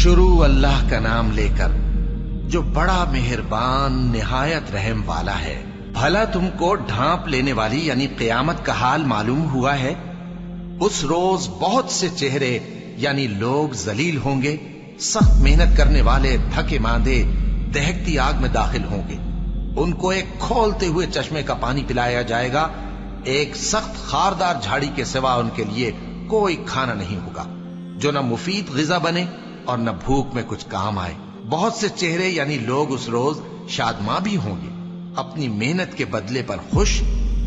شروع اللہ کا نام لے کر جو بڑا مہربان نہایت رحم والا ہے۔ بھلا تم کو ڈھانپ لینے والی یعنی قیامت کا حال معلوم ہوا ہے؟ اس روز بہت سے چہرے یعنی لوگ ذلیل ہوں گے، سخت محنت کرنے والے تھکے ماندے دہکتی آگ میں داخل ہوں گے۔ ان کو ایک کھولتے ہوئے چشمے کا پانی پلایا جائے گا، ایک سخت خاردار جھاڑی کے سوا ان کے لیے کوئی کھانا نہیں ہوگا جو نہ مفید غذا بنے اور نہ بھوک میں کچھ کام آئے۔ بہت سے چہرے یعنی لوگ اس روز شادماں بھی ہوں گے، اپنی محنت کے بدلے پر خوش،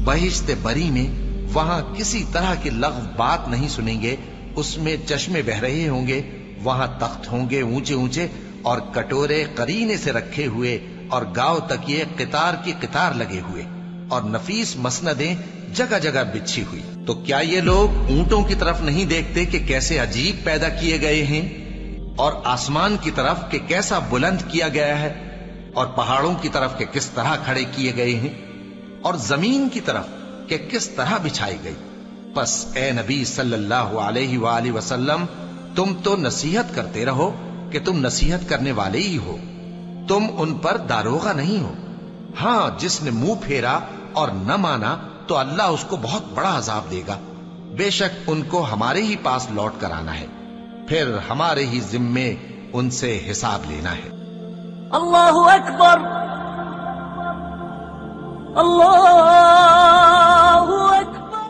بہشت بری میں وہاں کسی طرح کی لغو بات نہیں سنیں گے، اس میں چشمے بہ رہے ہوں گے، وہاں تخت ہوں گے اونچے اونچے اور کٹورے قرینے سے رکھے ہوئے اور گاؤ تکیے قطار کی قطار لگے ہوئے اور نفیس مسندیں جگہ جگہ بچھی ہوئی۔ تو کیا یہ لوگ اونٹوں کی طرف نہیں دیکھتے کہ کیسے عجیب پیدا کیے گئے ہیں، اور آسمان کی طرف کہ کیسا بلند کیا گیا ہے، اور پہاڑوں کی طرف کہ کس طرح کھڑے کیے گئے ہیں، اور زمین کی طرف کہ کس طرح بچھائی گئی؟ پس اے نبی صلی اللہ علیہ وآلہ وسلم، تم تو نصیحت کرتے رہو کہ تم نصیحت کرنے والے ہی ہو، تم ان پر داروغہ نہیں ہو۔ ہاں، جس نے منہ پھیرا اور نہ مانا تو اللہ اس کو بہت بڑا عذاب دے گا۔ بے شک ان کو ہمارے ہی پاس لوٹ کر آنا ہے، پھر ہمارے ہی ذمے ان سے حساب لینا ہے۔ اللہ اکبر، اللہ